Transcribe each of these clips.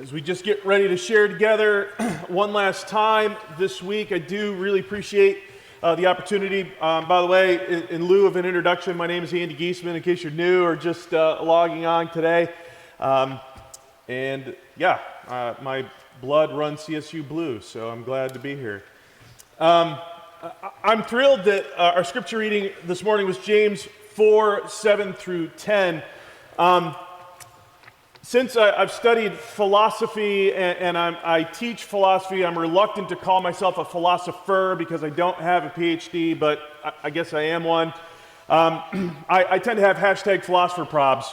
As we just get ready to share together one last time this week, I do really appreciate the opportunity. By the way, in lieu of an introduction, my name is Andy Geissman, in case you're new or just logging on today. My blood runs CSU blue, so I'm glad to be here. I'm thrilled that our scripture reading this morning was James 4, 7 through 10. Since I've studied philosophy and I teach philosophy, I'm reluctant to call myself a philosopher because I don't have a PhD, but I guess I am one. I tend to have hashtag philosopher probs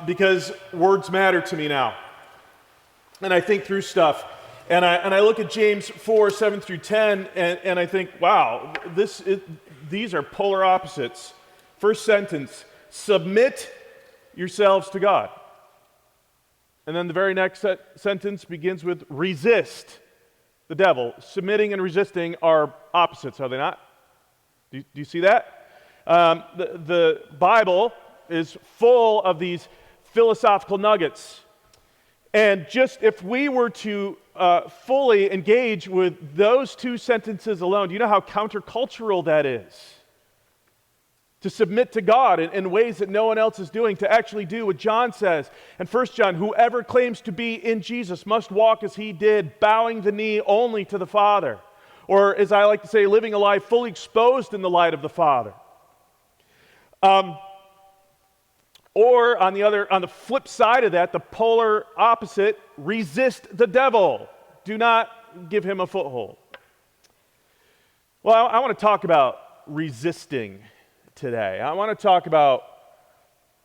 because words matter to me now. And I think through stuff. And I look at James 4, 7 through 10, and I think, wow, these are polar opposites. First sentence, submit yourselves to God. And then the very next sentence begins with resist the devil. Submitting and resisting are opposites, are they not? Do you see that? The Bible is full of these philosophical nuggets. And just if we were to fully engage with those two sentences alone, do you know how countercultural that is? To submit to God in ways that no one else is doing, to actually do what John says. And 1 John, whoever claims to be in Jesus must walk as he did, bowing the knee only to the Father. Or as I like to say, living a life fully exposed in the light of the Father. Or on the flip side of that, the polar opposite, resist the devil. Do not give him a foothold. Well, I want to talk about resisting today. I want to talk about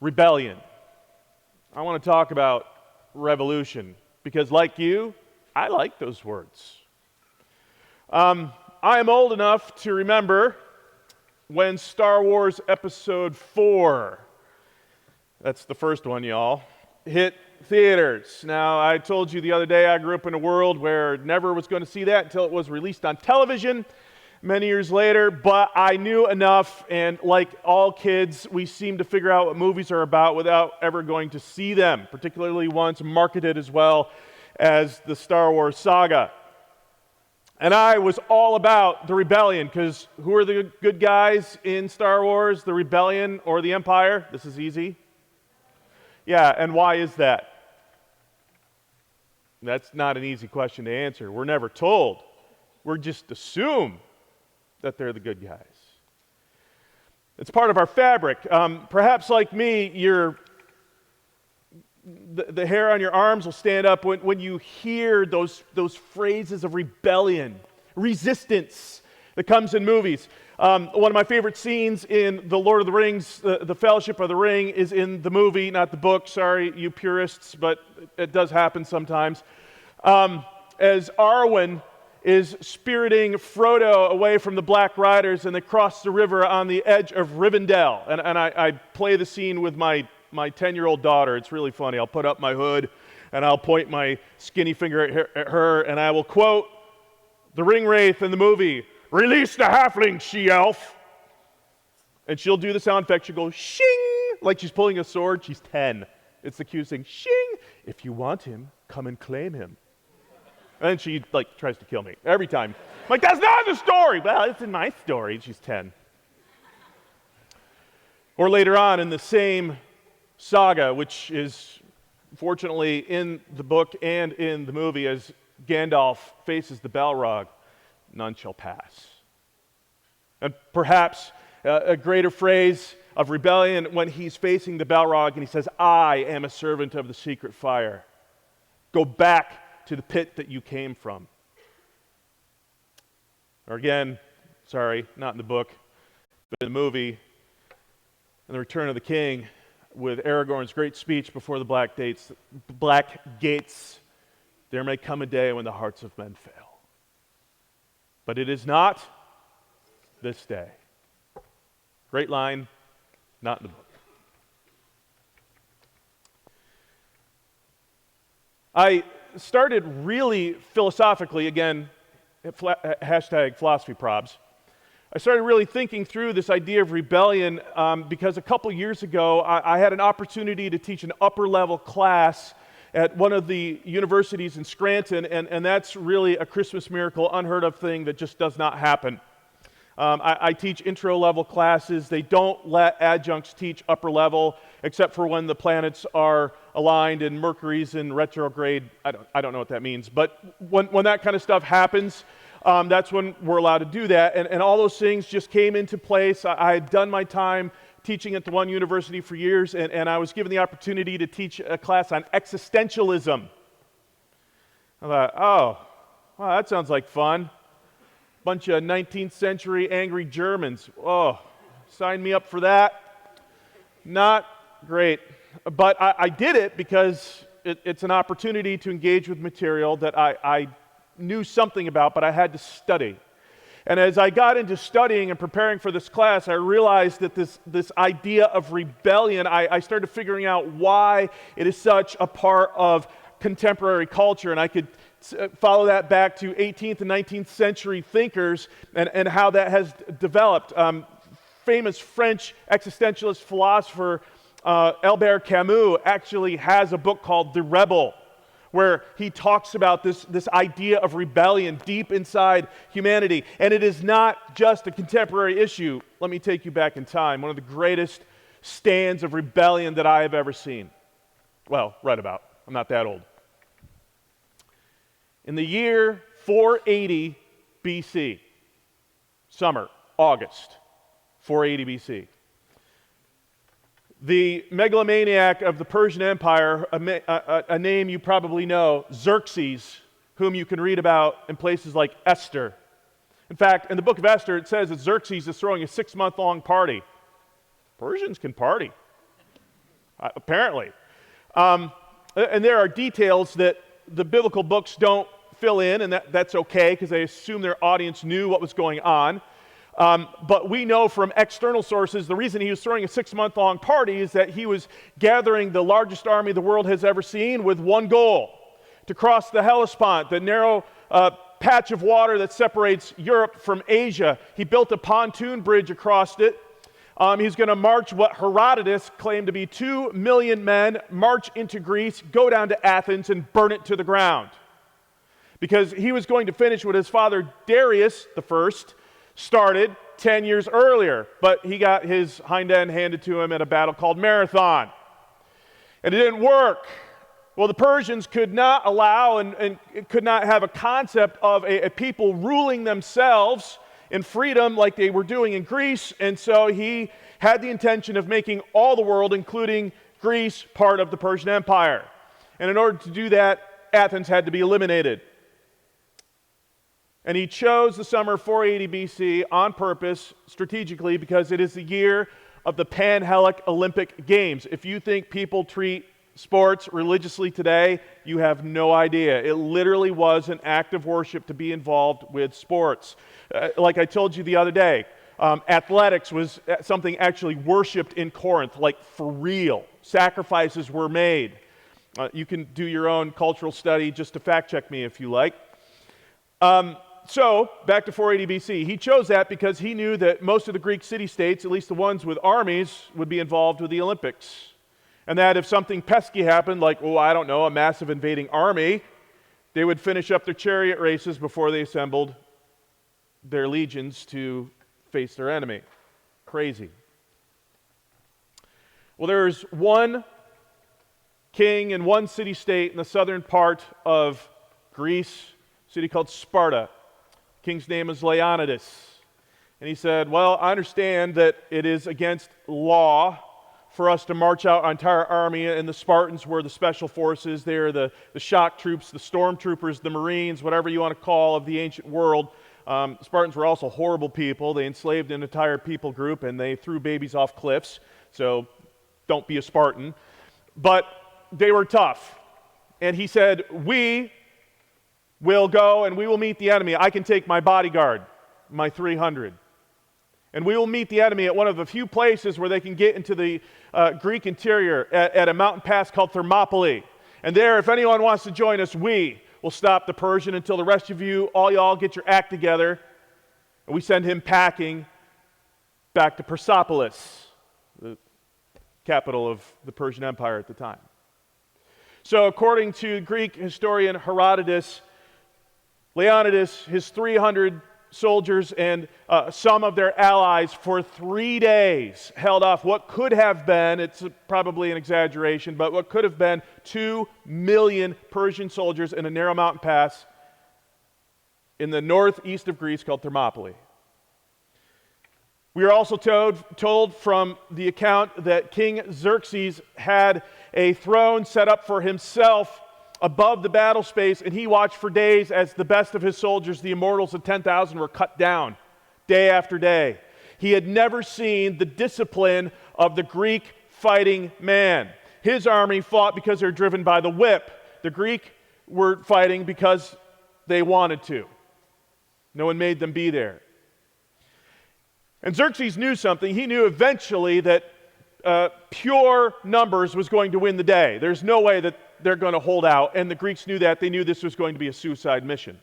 rebellion. I want to talk about revolution because, like you, I like those words. I am old enough to remember when Star Wars Episode 4, that's the first one, y'all, hit theaters. Now, I told you the other day I grew up in a world where never was going to see that until it was released on television many years later, but I knew enough, and like all kids, we seem to figure out what movies are about without ever going to see them, particularly ones marketed as well as the Star Wars saga. And I was all about the rebellion, because who are the good guys in Star Wars, the rebellion or the Empire? This is easy. Yeah, and why is that? That's not an easy question to answer. We're never told. We're just assumed that they're the good guys. It's part of our fabric. Perhaps like me, the hair on your arms will stand up when you hear those phrases of rebellion, resistance that comes in movies. One of my favorite scenes in The Lord of the Rings, the Fellowship of the Ring, is in the movie, not the book. Sorry, you purists, but it does happen sometimes. As Arwen is spiriting Frodo away from the Black Riders, and they cross the river on the edge of Rivendell. And I play the scene with my 10-year-old daughter. It's really funny. I'll put up my hood, and I'll point my skinny finger at her, and I will quote the ring wraith in the movie, "Release the halfling, she-elf." And she'll do the sound effect. She'll go, shing, like she's pulling a sword. She's 10. It's the cue saying, shing, if you want him, come and claim him. And she tries to kill me every time. I'm like, that's not the story. Well, it's in my story. She's 10. Or later on in the same saga, which is fortunately in the book and in the movie, as Gandalf faces the Balrog, none shall pass. And perhaps a greater phrase of rebellion when he's facing the Balrog and he says, I am a servant of the secret fire. Go back to the pit that you came from. Or again, sorry, not in the book, but in the movie, in The Return of the King, with Aragorn's great speech before the Black Gates, there may come a day when the hearts of men fail. But it is not this day. Great line, not in the book. I started really philosophically, again, hashtag philosophy probs. I started really thinking through this idea of rebellion because a couple years ago I had an opportunity to teach an upper level class at one of the universities in Scranton, and that's really a Christmas miracle, unheard of thing that just does not happen. I teach intro-level classes. They don't let adjuncts teach upper level, except for when the planets are aligned and Mercury's in retrograde. I don't know what that means, but when that kind of stuff happens, that's when we're allowed to do that. And all those things just came into place. I had done my time teaching at the one university for years, and I was given the opportunity to teach a class on existentialism. I thought, oh, wow, that sounds like fun. Bunch of 19th century angry Germans. Oh, sign me up for that. Not great. But I did it because it's an opportunity to engage with material that I knew something about, but I had to study. And as I got into studying and preparing for this class, I realized that this idea of rebellion, I started figuring out why it is such a part of contemporary culture, and I could follow that back to 18th and 19th century thinkers and how that has developed. Famous French existentialist philosopher Albert Camus actually has a book called The Rebel, where he talks about this idea of rebellion deep inside humanity. And it is not just a contemporary issue. Let me take you back in time. One of the greatest stands of rebellion that I have ever seen. Well, read about. I'm not that old. In the year 480 BC, summer, August, 480 BC, the megalomaniac of the Persian Empire, a name you probably know, Xerxes, whom you can read about in places like Esther. In fact, in the book of Esther, it says that Xerxes is throwing a 6-month-long party. Persians can party, apparently. And there are details that the biblical books don't fill in, and that's okay because they assume their audience knew what was going on. But we know from external sources the reason he was throwing a 6-month-long party is that he was gathering the largest army the world has ever seen with one goal: to cross the Hellespont, the narrow patch of water that separates Europe from Asia. He built a pontoon bridge across it. He's going to march what Herodotus claimed to be 2 million men, march into Greece, go down to Athens, and burn it to the ground. Because he was going to finish what his father Darius I started 10 years earlier, but he got his hind end handed to him at a battle called Marathon. And it didn't work. Well, the Persians could not allow and could not have a concept of a people ruling themselves in freedom like they were doing in Greece, and so he had the intention of making all the world, including Greece, part of the Persian Empire. And in order to do that, Athens had to be eliminated. And he chose the summer 480 BC on purpose, strategically, because it is the year of the Pan-Hellenic Olympic Games. If you think people treat sports religiously today, you have no idea. It literally was an act of worship to be involved with sports. Like I told you the other day, athletics was something actually worshipped in Corinth, like for real. Sacrifices were made. You can do your own cultural study just to fact check me if you like. So, back to 480 BC. He chose that because he knew that most of the Greek city-states, at least the ones with armies, would be involved with the Olympics. And that if something pesky happened, like, a massive invading army, they would finish up their chariot races before they assembled their legions to face their enemy. Crazy. Well, there's one king and one city-state in the southern part of Greece, a city called Sparta. The king's name is Leonidas. And he said, well, I understand that it is against law for us to march out our entire army, and the Spartans were the special forces. They're the shock troops, the stormtroopers, the Marines, whatever you want to call of the ancient world. Spartans were also horrible people. They enslaved an entire people group, and they threw babies off cliffs. So don't be a Spartan. But they were tough. And he said, we will go and we will meet the enemy. I can take my bodyguard, my 300. And we will meet the enemy at one of the few places where they can get into the Greek interior at a mountain pass called Thermopylae. And there, if anyone wants to join us, we will stop the Persian until the rest of you, all y'all, get your act together. And we send him packing back to Persepolis, the capital of the Persian Empire at the time. So according to Greek historian Herodotus, Leonidas, his 300 soldiers and some of their allies for 3 days held off what could have been, it's probably an exaggeration, but what could have been 2 million Persian soldiers in a narrow mountain pass in the northeast of Greece called Thermopylae. We are also told from the account that King Xerxes had a throne set up for himself above the battle space, and he watched for days as the best of his soldiers, the immortals of 10,000, were cut down day after day. He had never seen the discipline of the Greek fighting man. His army fought because they were driven by the whip. The Greek were fighting because they wanted to. No one made them be there. And Xerxes knew something. He knew eventually that pure numbers was going to win the day. There's no way that they're going to hold out, and the Greeks knew that. They knew this was going to be a suicide mission.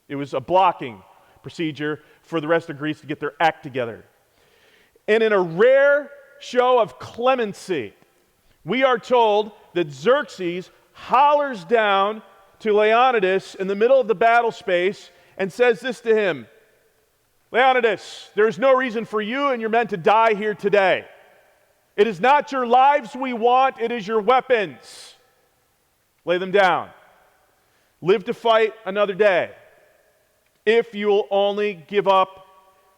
It was a blocking procedure for the rest of Greece to get their act together. And in a rare show of clemency, we are told that Xerxes hollers down to Leonidas in the middle of the battle space and says this to him: Leonidas, there is no reason for you and your men to die here today. It is not your lives we want, it is your weapons. Lay them down. Live to fight another day, if you will only give up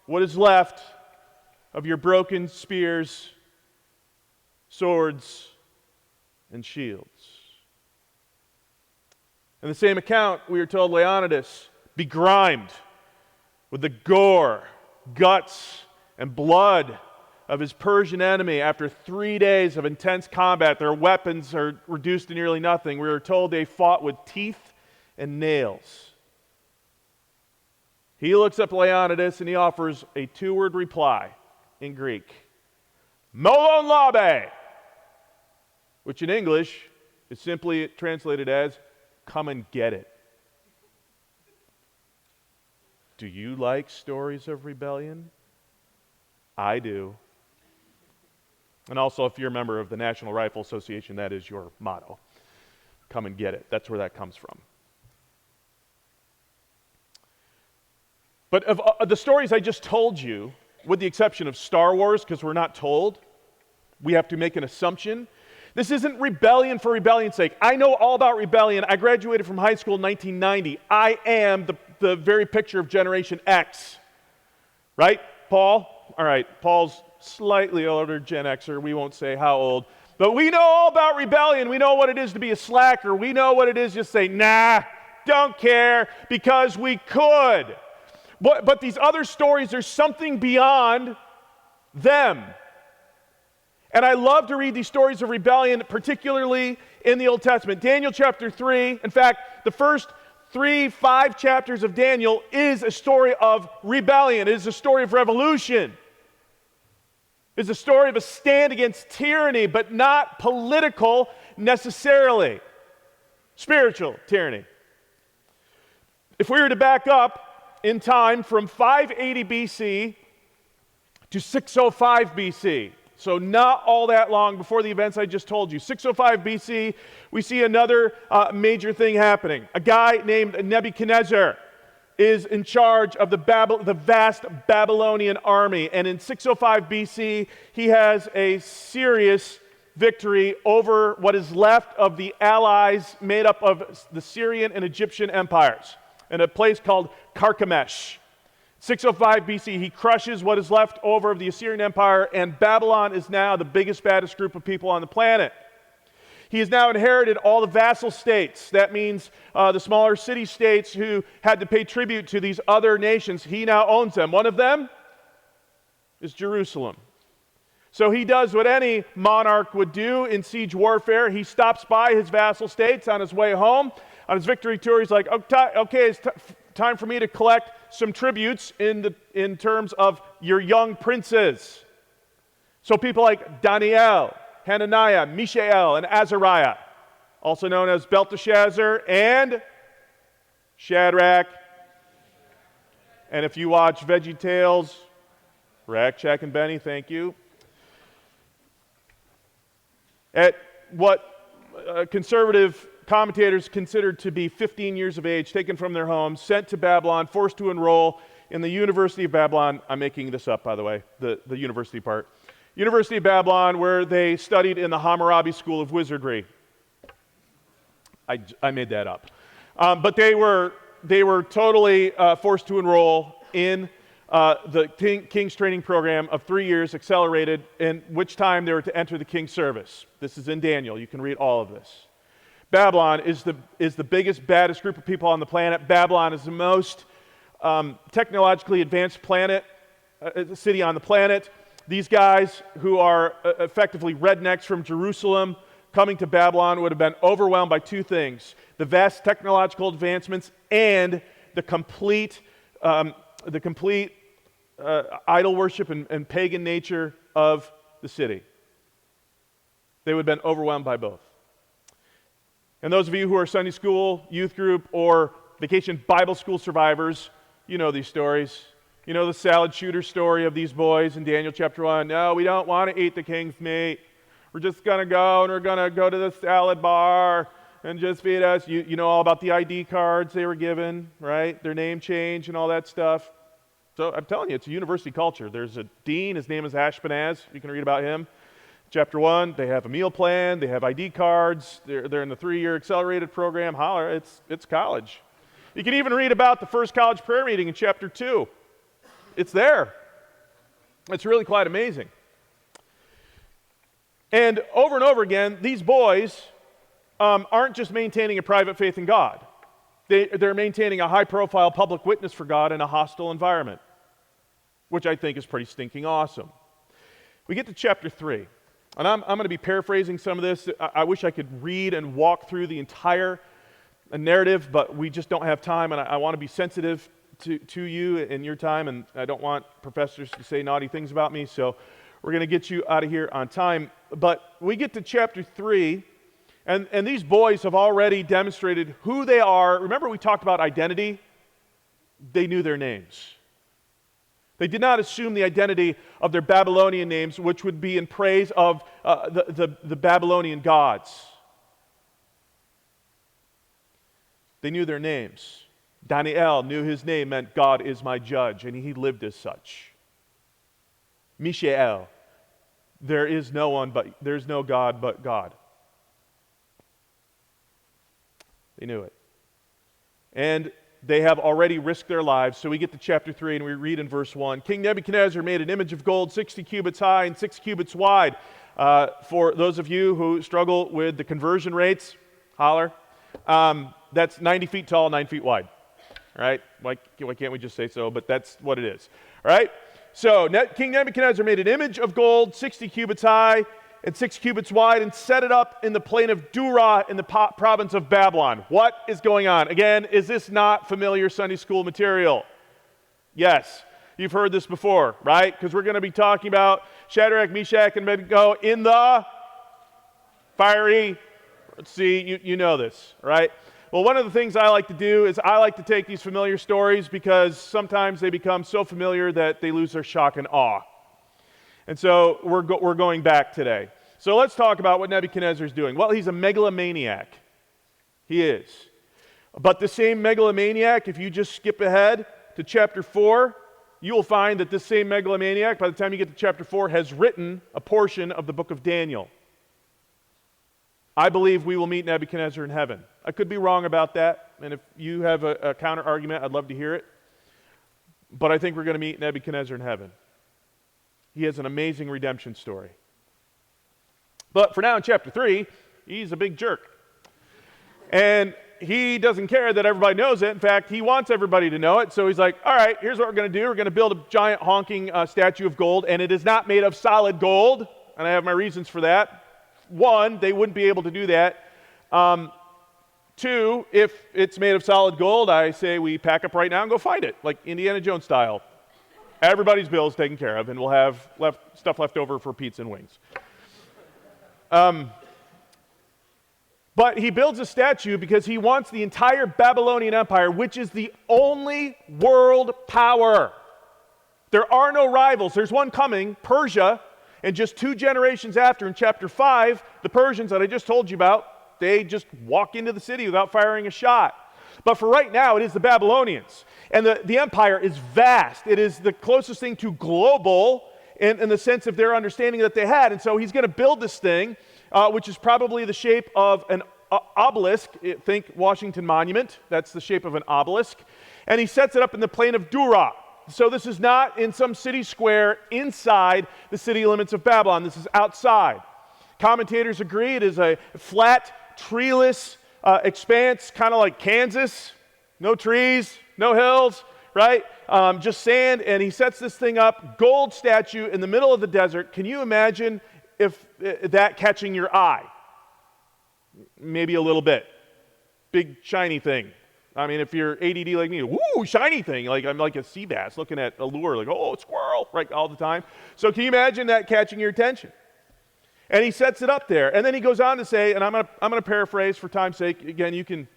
what is left of your broken spears, swords, and shields. In the same account, we are told Leonidas, begrimed with the gore, guts, and blood of his Persian enemy, after 3 days of intense combat, their weapons are reduced to nearly nothing. We are told they fought with teeth and nails. He looks up Leonidas and he offers a 2-word reply in Greek: Molon labe, which in English is simply translated as come and get it. Do you like stories of rebellion? I do. And also, if you're a member of the National Rifle Association, that is your motto. Come and get it. That's where that comes from. But of the stories I just told you, with the exception of Star Wars, because we're not told, we have to make an assumption. This isn't rebellion for rebellion's sake. I know all about rebellion. I graduated from high school in 1990. I am the very picture of Generation X. Right, Paul? All right, Paul's slightly older Gen Xer. We won't say how old. But we know all about rebellion. We know what it is to be a slacker. We know what it is to say, nah, don't care, because we could. But these other stories, there's something beyond them. And I love to read these stories of rebellion, particularly in the Old Testament. Daniel chapter 3, in fact, the first 5 chapters of Daniel is a story of rebellion. It is a story of revolution. It's a story of a stand against tyranny, but not political necessarily. Spiritual tyranny. If we were to back up in time from 580 BC to 605 BC, so not all that long before the events I just told you, 605 BC, we see another major thing happening. A guy named Nebuchadnezzar is in charge of the vast Babylonian army. And in 605 BC, he has a serious victory over what is left of the allies made up of the Syrian and Egyptian empires in a place called Carchemish. 605 BC, he crushes what is left over of the Assyrian Empire, and Babylon is now the biggest, baddest group of people on the planet. He has now inherited all the vassal states. That means the smaller city-states who had to pay tribute to these other nations. He now owns them. One of them is Jerusalem. So he does what any monarch would do in siege warfare. He stops by his vassal states on his way home. On his victory tour, he's like, okay, it's time for me to collect some tributes in terms of your young princes. So people like Daniel, Hananiah, Mishael, and Azariah, also known as Belteshazzar and Shadrach. And if you watch VeggieTales, Rack, Shack, and Benny, thank you. At what conservative commentators considered to be 15 years of age, taken from their homes, sent to Babylon, forced to enroll in the University of Babylon. I'm making this up, by the way, the university part. University of Babylon, where they studied in the Hammurabi School of Wizardry. I made that up. But they were totally forced to enroll in the King's training program of 3 years, accelerated, in which time they were to enter the King's service. This is in Daniel. You can read all of this. Babylon is the biggest, baddest group of people on the planet. Babylon is the most technologically advanced city on the planet. These guys, who are effectively rednecks from Jerusalem, coming to Babylon would have been overwhelmed by two things: the vast technological advancements and the complete idol worship and pagan nature of the city. They would have been overwhelmed by both. And those of you who are Sunday school, youth group, or vacation Bible school survivors, you know these stories. You know the salad shooter story of these boys in Daniel chapter 1. No, we don't want to eat the king's meat. We're just going to go, and we're going to go to the salad bar and just feed us. You know all about the ID cards they were given, right? Their name change and all that stuff. So I'm telling you, it's a university culture. There's a dean. His name is Ashpenaz. You can read about him. Chapter 1, they have a meal plan. They have ID cards. They're in the 3-year accelerated program. Holler, it's college. You can even read about the first college prayer meeting in chapter 2. It's there. It's really quite amazing. And over again, these boys aren't just maintaining a private faith in God. They're maintaining a high-profile public witness for God in a hostile environment, which I think is pretty stinking awesome. We get to chapter 3, and I'm going to be paraphrasing some of this. I wish I could read and walk through the entire narrative, but we just don't have time, and I want to be sensitive to you and your time, and I don't want professors to say naughty things about me, so we're going to get you out of here on time. But we get to chapter 3, and these boys have already demonstrated who they are. Remember, we talked about identity? They knew their names. They did not assume the identity of their Babylonian names, which would be in praise of the Babylonian gods. They knew their names. Daniel knew his name meant God is my judge, and he lived as such. Mishael, there's no God but God. They knew it. And they have already risked their lives. So we get to chapter 3 and we read in verse 1. King Nebuchadnezzar made an image of gold 60 cubits high and 6 cubits wide. For those of you who struggle with the conversion rates, holler. That's 90 feet tall, 9 feet wide. All right? Why can't we just say so? But that's what it is. All right? So King Nebuchadnezzar made an image of gold 60 cubits high and 6 cubits wide and set it up in the plain of Dura in the province of Babylon. What is going on? Again, is this not familiar Sunday school material? Yes. You've heard this before, right? Because we're going to be talking about Shadrach, Meshach, and Abednego in the fiery. Let's see, you know this, right? Well, one of the things I like to do is I like to take these familiar stories because sometimes they become so familiar that they lose their shock and awe. And so we're going back today. So let's talk about what Nebuchadnezzar is doing. Well, he's a megalomaniac. He is. But the same megalomaniac, if you just skip ahead to chapter 4, you will find that this same megalomaniac, by the time you get to chapter 4, has written a portion of the book of Daniel. I believe we will meet Nebuchadnezzar in heaven. I could be wrong about that, and if you have a counter argument, I'd love to hear it. But I think we're going to meet Nebuchadnezzar in heaven. He has an amazing redemption story. But for now in chapter 3, he's a big jerk. And he doesn't care that everybody knows it. In fact, he wants everybody to know it. So he's like, all right, here's what we're going to do. We're going to build a giant honking statue of gold, and it is not made of solid gold. And I have my reasons for that. 1, they wouldn't be able to do that. 2, if it's made of solid gold, I say we pack up right now and go find it, like Indiana Jones style. Everybody's bill is taken care of, and we'll have stuff left over for pizza and wings. But he builds a statue because he wants the entire Babylonian Empire, which is the only world power. There are no rivals. There's one coming, Persia, and just 2 generations after, in chapter 5, the Persians that I just told you about They just walk into the city without firing a shot. But for right now, it is the Babylonians. And the empire is vast. It is the closest thing to global in the sense of their understanding that they had. And so he's going to build this thing, which is probably the shape of an obelisk. Think Washington Monument. That's the shape of an obelisk. And he sets it up in the plain of Dura. So this is not in some city square inside the city limits of Babylon. This is outside. Commentators agree it is a flat, treeless expanse, kind of like Kansas. No trees, no hills, right? Just sand. And he sets this thing up, gold statue in the middle of the desert. Can you imagine if that catching your eye? Maybe a little bit. Big, shiny thing. I mean, if you're ADD like me, woo, shiny thing. Like I'm like a sea bass looking at a lure, like, oh, squirrel, right, all the time. So can you imagine that catching your attention? And he sets it up there. And then he goes on to say, and I'm gonna paraphrase for time's sake. Again, you can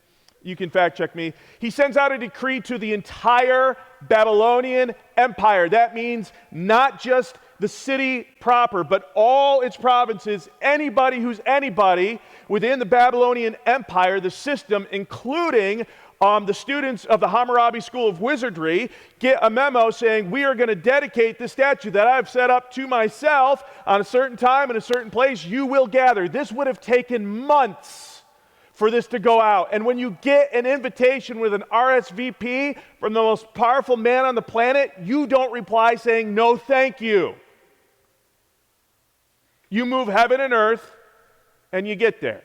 fact check me. He sends out a decree to the entire Babylonian empire. That means not just the city proper, but all its provinces, anybody who's anybody within the Babylonian empire, the system, including the students of the Hammurabi School of Wizardry, get a memo saying, we are going to dedicate this statue that I've set up to myself on a certain time in a certain place. You will gather. This would have taken months for this to go out. And when you get an invitation with an RSVP from the most powerful man on the planet, you don't reply saying, no, thank you. You move heaven and earth, and you get there.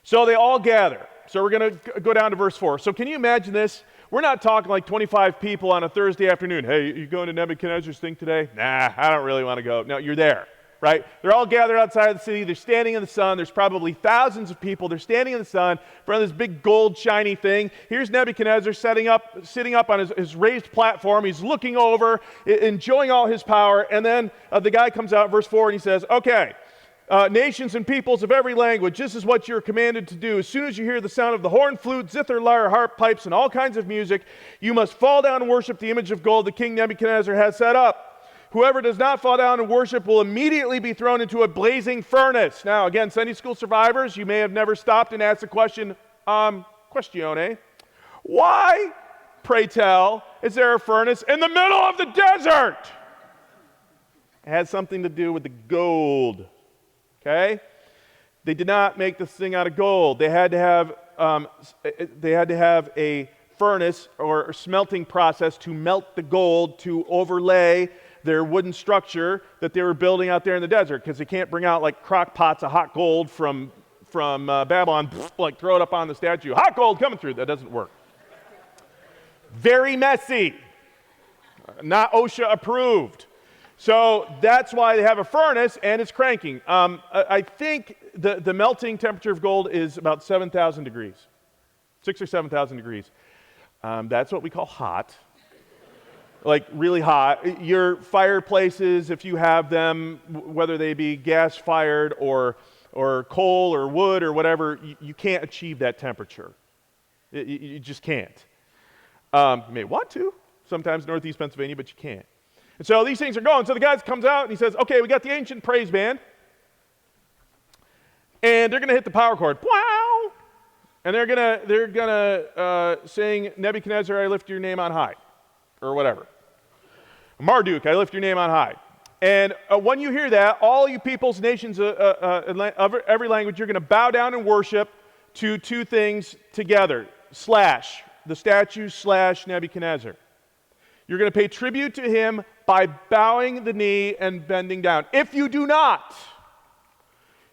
So they all gather. So we're going to go down to verse 4. So can you imagine this? We're not talking like 25 people on a Thursday afternoon. Hey, you going to Nebuchadnezzar's thing today? Nah, I don't really want to go. No, you're there, right? They're all gathered outside of the city. They're standing in the sun. There's probably thousands of people. They're standing in the sun in front of this big gold shiny thing. Here's Nebuchadnezzar sitting up on his raised platform. He's looking over, enjoying all his power. And then the guy comes out, verse 4, and he says, okay, nations and peoples of every language, this is what you're commanded to do. As soon as you hear the sound of the horn, flute, zither, lyre, harp, pipes, and all kinds of music, you must fall down and worship the image of gold that King Nebuchadnezzar has set up. Whoever does not fall down and worship will immediately be thrown into a blazing furnace. Now, again, Sunday school survivors, you may have never stopped and asked the question, questione, why, pray tell, is there a furnace in the middle of the desert? It has something to do with the gold. Okay? They did not make this thing out of gold. They had to have a furnace or smelting process to melt the gold to overlay their wooden structure that they were building out there in the desert, because they can't bring out like crock pots of hot gold from Babylon, like throw it up on the statue. Hot gold coming through. That doesn't work. Very messy. Not OSHA approved. So that's why they have a furnace, and it's cranking. I think the melting temperature of gold is about 7,000 degrees, 6,000 or 7,000 degrees. That's what we call hot, like really hot. Your fireplaces, if you have them, whether they be gas-fired or coal or wood or whatever, you can't achieve that temperature. You just can't. You may want to, sometimes northeast Pennsylvania, but you can't. And so these things are going. So the guy comes out and he says, okay, we got the ancient praise band. And they're going to hit the power chord. Wow! And they're gonna sing, Nebuchadnezzar, I lift your name on high. Or whatever. Marduk, I lift your name on high. And when you hear that, all you peoples, nations of every language, you're going to bow down and worship to two things together. The statue / Nebuchadnezzar. You're going to pay tribute to him by bowing the knee and bending down. If you do not,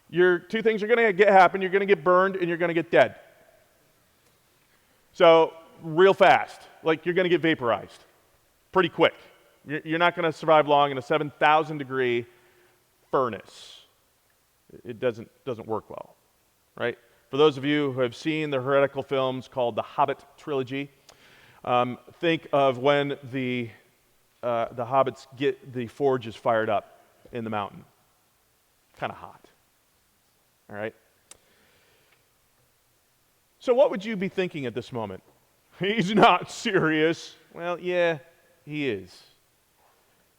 your two things are going to happen. You're going to get burned and you're going to get dead. So real fast, like you're going to get vaporized pretty quick. You're not going to survive long in a 7,000 degree furnace. It doesn't work well, right? For those of you who have seen the heretical films called the Hobbit trilogy, think of when the hobbits get the forges fired up in the mountain. Kind of hot. All right? So what would you be thinking at this moment? He's not serious. Well, yeah, he is.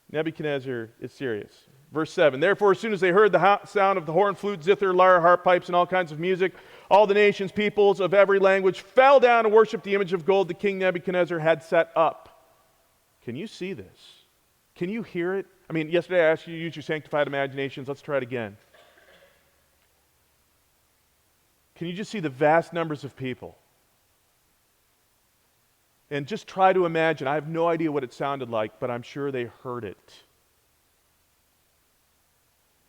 Nebuchadnezzar is serious. Verse 7, therefore, as soon as they heard the sound of the horn, flute, zither, lyre, harp, pipes, and all kinds of music, all the nations, peoples of every language fell down and worshiped the image of gold that King Nebuchadnezzar had set up. Can you see this? Can you hear it? I mean, yesterday I asked you to use your sanctified imaginations. Let's try it again. Can you just see the vast numbers of people? And just try to imagine. I have no idea what it sounded like, but I'm sure they heard it.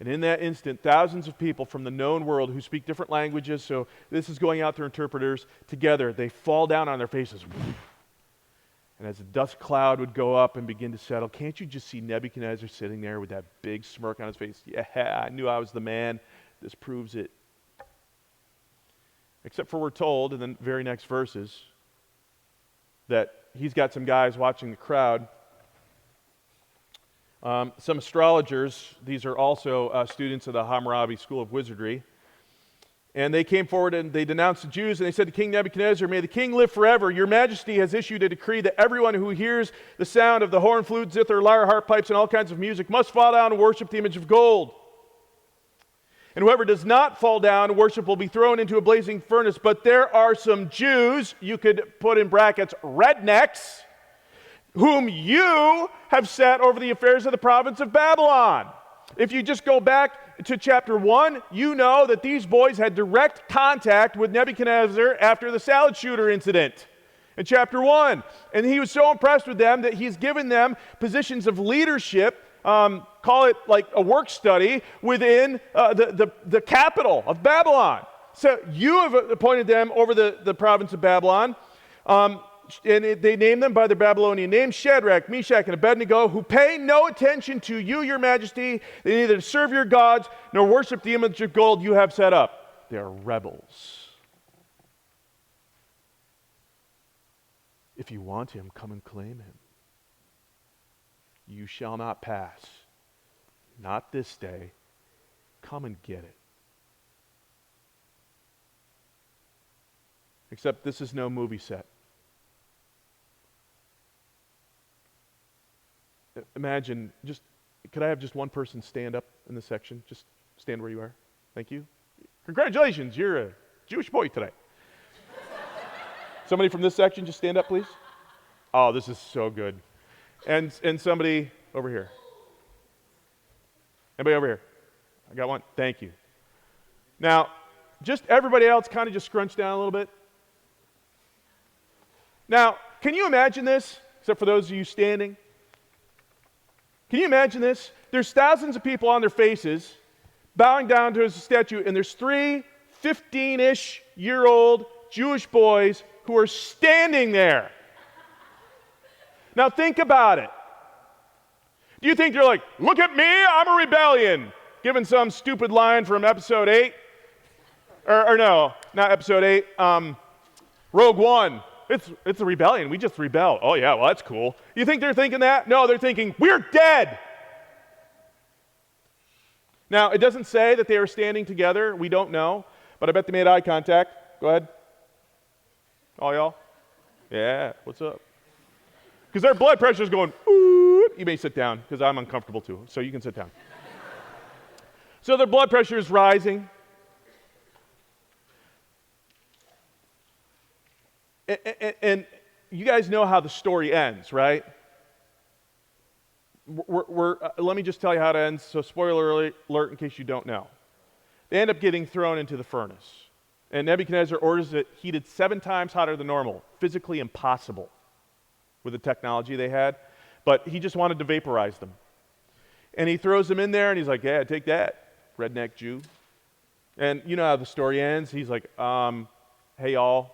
And in that instant, thousands of people from the known world who speak different languages, so this is going out through interpreters, together, they fall down on their faces. And as the dust cloud would go up and begin to settle, can't you just see Nebuchadnezzar sitting there with that big smirk on his face? Yeah, I knew I was the man. This proves it. Except for we're told in the very next verses that he's got some guys watching the crowd. Some astrologers, these are also students of the Hammurabi School of Wizardry, and they came forward and they denounced the Jews, and they said to King Nebuchadnezzar, may the king live forever. Your majesty has issued a decree that everyone who hears the sound of the horn, flute, zither, lyre, harp, pipes, and all kinds of music must fall down and worship the image of gold. And whoever does not fall down and worship will be thrown into a blazing furnace. But there are some Jews, you could put in brackets, rednecks, whom you have set over the affairs of the province of Babylon. If you just go back to chapter 1, you know that these boys had direct contact with Nebuchadnezzar after the salad shooter incident in chapter 1. And he was so impressed with them that he's given them positions of leadership, call it like a work study, within the capital of Babylon. So you have appointed them over the province of Babylon. And they named them by their Babylonian names, Shadrach, Meshach, and Abednego, who pay no attention to you, your majesty. They neither serve your gods nor worship the image of gold you have set up. They are rebels. If you want him, come and claim him. You shall not pass. Not this day. Come and get it. Except this is no movie set. Imagine, could I have just one person stand up in this section? Just stand where you are. Thank you. Congratulations, you're a Jewish boy today. Somebody from this section, just stand up, please. Oh, this is so good. And somebody over here. Anybody over here? I got one. Thank you. Now, just everybody else kind of just scrunch down a little bit. Now, can you imagine this, except for those of you standing? Can you imagine this? There's thousands of people on their faces bowing down to his statue, and there's 3 15-ish-year-old Jewish boys who are standing there. Now think about it. Do you think they're like, look at me, I'm a rebellion, given some stupid line from episode 8? Or no, not episode 8, Rogue One. It's a rebellion. We just rebelled. Oh yeah, well that's cool. You think they're thinking that? No, they're thinking, we're dead. Now, it doesn't say that they were standing together. We don't know. But I bet they made eye contact. Go ahead. All y'all? Yeah, what's up? Because their blood pressure is going, ooh. You may sit down, because I'm uncomfortable too. So you can sit down. So their blood pressure is rising. And you guys know how the story ends, right? Let me just tell you how it ends. So spoiler alert in case you don't know. They end up getting thrown into the furnace. And Nebuchadnezzar orders it heated 7 times hotter than normal. Physically impossible with the technology they had. But he just wanted to vaporize them. And he throws them in there and he's like, yeah, take that, redneck Jew. And you know how the story ends. He's like, hey y'all,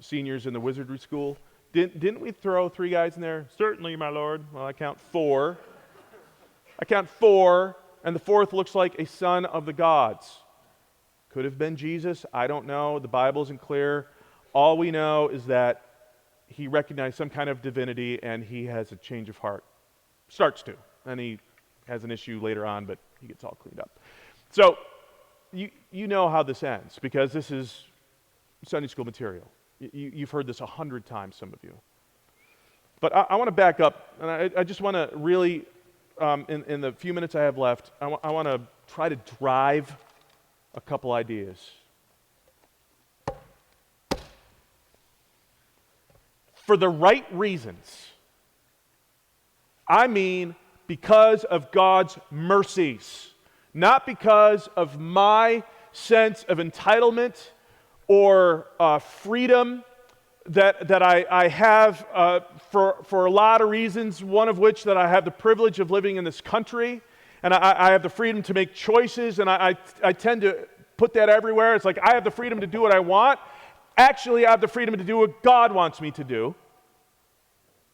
seniors in the wizardry school, didn't we throw 3 guys in there? Certainly, my lord. Well, I count 4. And the 4th looks like a son of the gods. Could have been Jesus. I don't know. The Bible isn't clear. All we know is that he recognized some kind of divinity and he has a change of heart. Starts to. And he has an issue later on, but he gets all cleaned up. So, you know how this ends, because this is Sunday school material. You've heard this 100 times, some of you. But I want to back up, and I just want to really in the few minutes I have left, I want to try to drive a couple ideas. For the right reasons. I mean, because of God's mercies, not because of my sense of entitlement or freedom that I have for a lot of reasons, one of which that I have the privilege of living in this country, and I have the freedom to make choices, and I tend to put that everywhere. It's like I have the freedom to do what I want. Actually, I have the freedom to do what God wants me to do.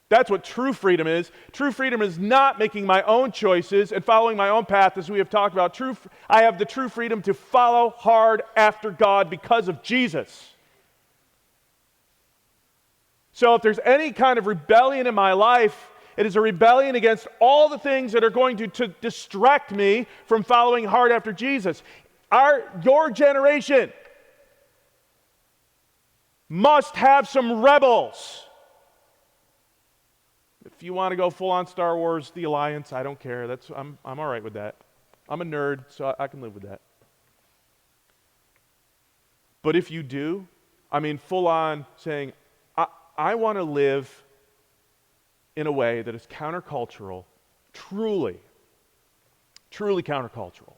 That's what true freedom is. True freedom is not making my own choices and following my own path, as we have talked about. I have the true freedom to follow hard after God because of Jesus. So if there's any kind of rebellion in my life, it is a rebellion against all the things that are going to distract me from following hard after Jesus. Your generation must have some rebels. If you want to go full on Star Wars, the Alliance, I don't care. I'm all right with that. I'm a nerd, so I can live with that. But if you do, I mean full on saying, I want to live in a way that is countercultural, truly countercultural.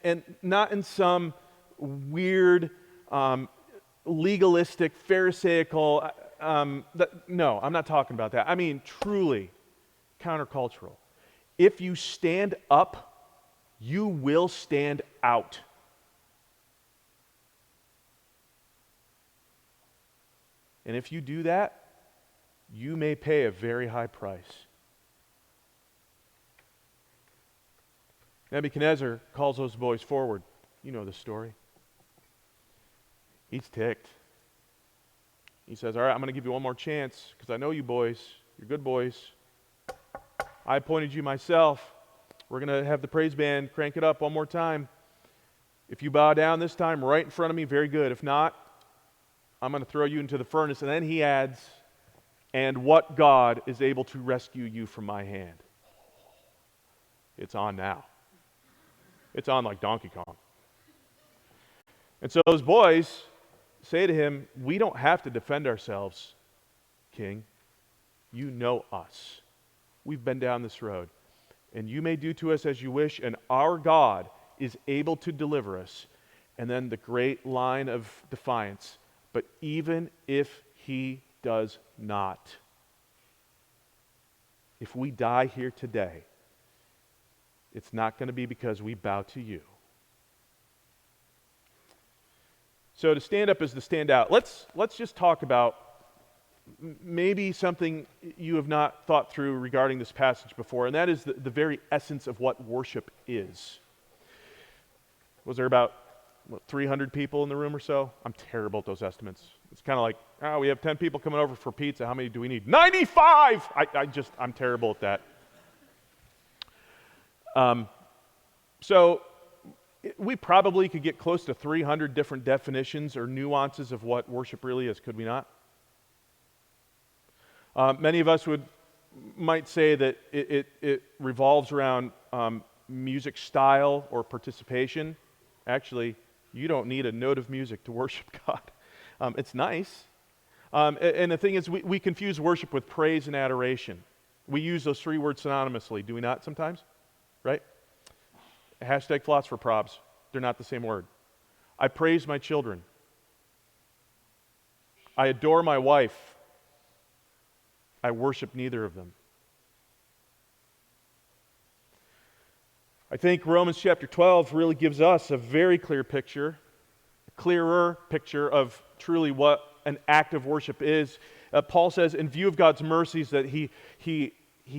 And not in some weird, legalistic, pharisaical, no, I'm not talking about that. I mean truly countercultural. If you stand up, you will stand out. And if you do that, you may pay a very high price. Nebuchadnezzar calls those boys forward. You know the story. He's ticked. He says, all right, I'm going to give you one more chance because I know you boys. You're good boys. I appointed you myself. We're going to have the praise band crank it up one more time. If you bow down this time right in front of me, very good. If not, I'm going to throw you into the furnace. And then he adds, and what God is able to rescue you from my hand? It's on now. It's on like Donkey Kong. And so those boys say to him, we don't have to defend ourselves, King. You know us. We've been down this road. And you may do to us as you wish, and our God is able to deliver us. And then the great line of defiance. But even if he does not, if we die here today, it's not going to be because we bow to you. So to stand up is to stand out. Let's just talk about maybe something you have not thought through regarding this passage before, and that is the very essence of what worship is. Was there about 300 people in the room or so? I'm terrible at those estimates. It's kind of like, we have 10 people coming over for pizza. How many do we need? 95! I'm terrible at that. So we probably could get close to 300 different definitions or nuances of what worship really is, could we not? Many of us might say that it revolves around music style or participation. Actually, you don't need a note of music to worship God. It's nice. And the thing is, we confuse worship with praise and adoration. We use those three words synonymously, do we not sometimes? Right? Hashtag philosopher probs. They're not the same word. I praise my children. I adore my wife. I worship neither of them. I think Romans chapter 12 really gives us a very clear picture, a clearer picture of truly what an act of worship is. Paul says, in view of God's mercies that he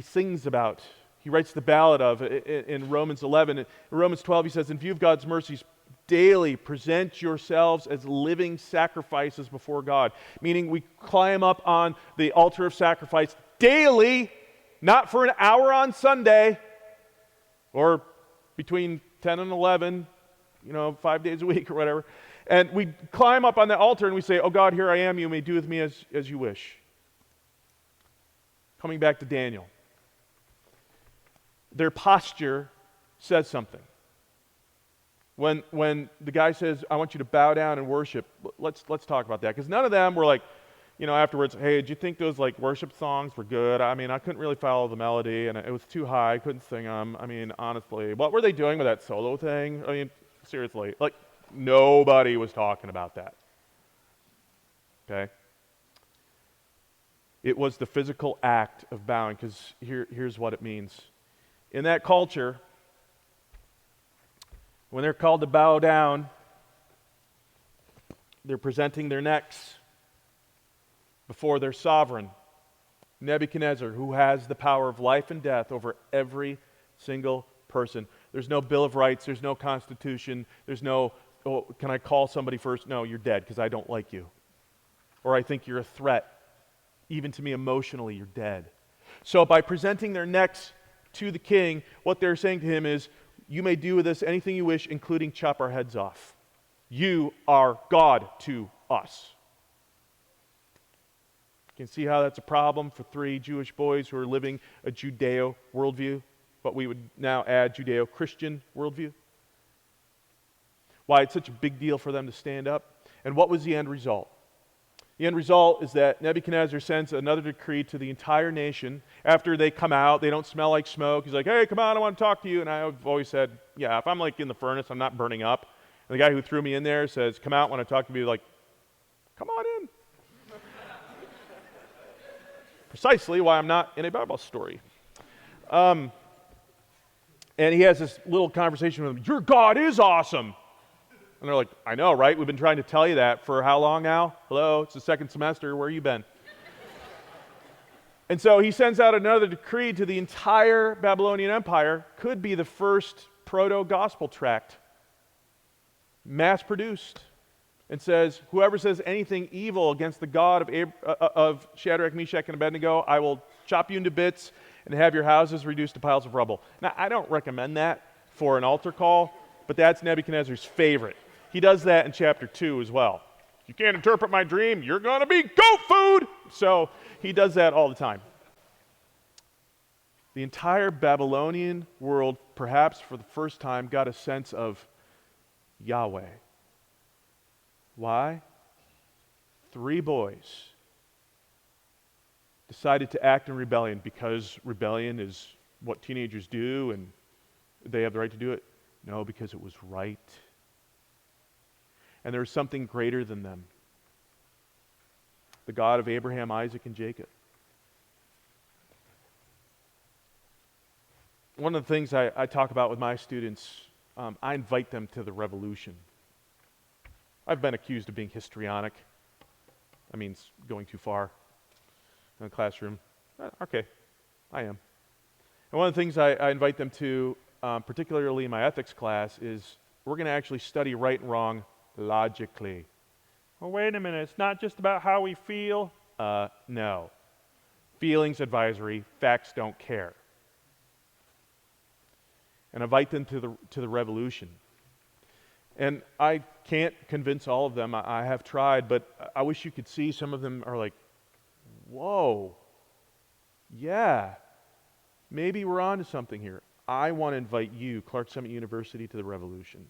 sings about, he writes the ballad of in Romans 11. In Romans 12, he says, in view of God's mercies, daily present yourselves as living sacrifices before God. Meaning we climb up on the altar of sacrifice daily, not for an hour on Sunday, or between 10 and 11, 5 days a week or whatever. And we climb up on the altar and we say, oh God, here I am, you may do with me as you wish. Coming back to Daniel. Their posture says something. When the guy says, I want you to bow down and worship, let's talk about that. Because none of them were like, afterwards, hey, did you think those like worship songs were good? I mean, I couldn't really follow the melody, and it was too high. I couldn't sing them. I mean, honestly, what were they doing with that solo thing? I mean, seriously, like nobody was talking about that. Okay? It was the physical act of bowing, because here's what it means. In that culture, when they're called to bow down, they're presenting their necks before their sovereign, Nebuchadnezzar, who has the power of life and death over every single person. There's no Bill of Rights, there's no Constitution, there's no, oh, can I call somebody first? No, you're dead because I don't like you. Or I think you're a threat. Even to me emotionally, you're dead. So by presenting their necks to the king, what they're saying to him is, you may do with us anything you wish, including chop our heads off. You are God to us. You can see how that's a problem for 3 Jewish boys who are living a Judeo worldview, but we would now add Judeo-Christian worldview. Why it's such a big deal for them to stand up. And what was the end result? The end result is that Nebuchadnezzar sends another decree to the entire nation. After they come out, they don't smell like smoke. He's like, hey, come on, I want to talk to you. And I've always said, yeah, if I'm like in the furnace, I'm not burning up. And the guy who threw me in there says, come out when I talk to you. Like, come on in. Precisely why I'm not in a Bible story. And he has this little conversation with him. Your God is awesome. And they're like, I know, right? We've been trying to tell you that for how long now? Hello, it's the second semester. Where you been? And so he sends out another decree to the entire Babylonian Empire. Could be the first proto-gospel tract, mass-produced, and says, whoever says anything evil against the God of Shadrach, Meshach, and Abednego, I will chop you into bits and have your houses reduced to piles of rubble. Now, I don't recommend that for an altar call, but that's Nebuchadnezzar's favorite. He does that in chapter 2 as well. You can't interpret my dream, you're going to be goat food! So he does that all the time. The entire Babylonian world, perhaps for the first time, got a sense of Yahweh. Why? 3 boys decided to act in rebellion because rebellion is what teenagers do and they have the right to do it. No, because it was right. And there was something greater than them. The God of Abraham, Isaac, and Jacob. One of the things I talk about with my students, I invite them to the revolution. I've been accused of being histrionic. That means going too far in the classroom. Okay, I am. And one of the things I invite them to, particularly in my ethics class, is we're going to actually study right and wrong logically. Well, wait a minute, it's not just about how we feel. No. Feelings advisory, facts don't care. And invite them to the revolution. And I can't convince all of them. I have tried, but I wish you could see some of them are like, whoa, yeah, maybe we're on to something here. I want to invite you, Clark Summit University, to the revolution.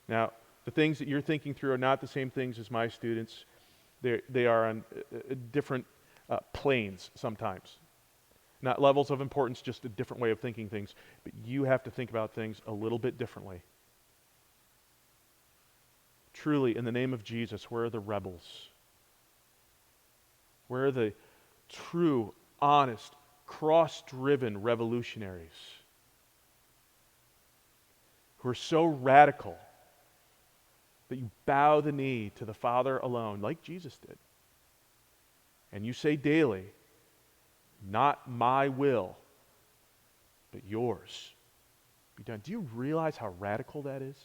Now, the things that you're thinking through are not the same things as my students. They are on different planes sometimes. Not levels of importance, just a different way of thinking things. But you have to think about things a little bit differently. Truly, in the name of Jesus, where are the rebels? Where are the true, honest, cross-driven revolutionaries who are so radical that you bow the knee to the Father alone, like Jesus did, and you say daily, not my will, but yours be done. Do you realize how radical that is?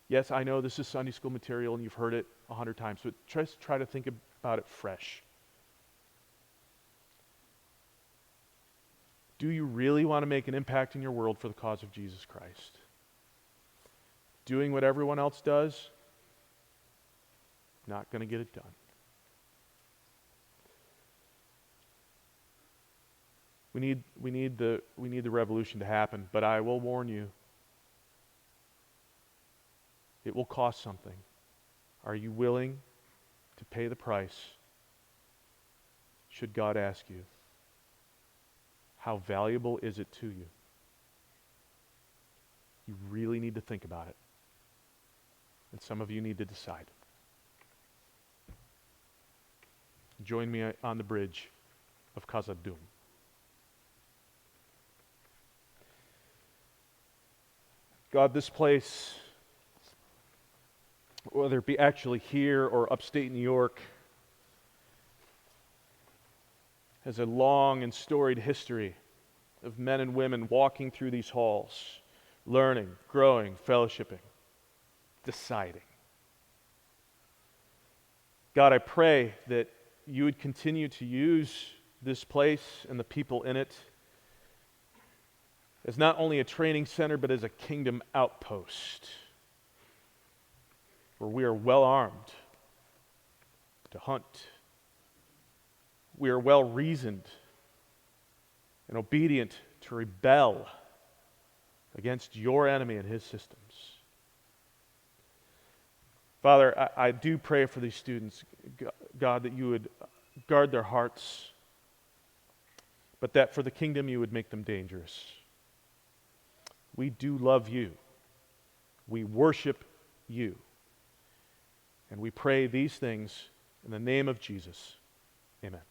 Yes, I know this is Sunday school material and you've heard it 100 times, but just try to think about it fresh. Do you really want to make an impact in your world for the cause of Jesus Christ? Doing what everyone else does, not going to get it done. We need the revolution to happen, but I will warn you, it will cost something. Are you willing to pay the price? Should God ask you, how valuable is it to you? You really need to think about it. And some of you need to decide. Join me on the bridge of Khazad-dûm. God, this place, whether it be actually here or upstate New York, has a long and storied history of men and women walking through these halls, learning, growing, fellowshipping, deciding. God, I pray that you would continue to use this place and the people in it as not only a training center, but as a kingdom outpost where we are well armed to hunt. We are well reasoned and obedient to rebel against your enemy and his systems. Father, I do pray for these students, God, that you would guard their hearts, but that for the kingdom you would make them dangerous. We do love you. We worship you. And we pray these things in the name of Jesus. Amen.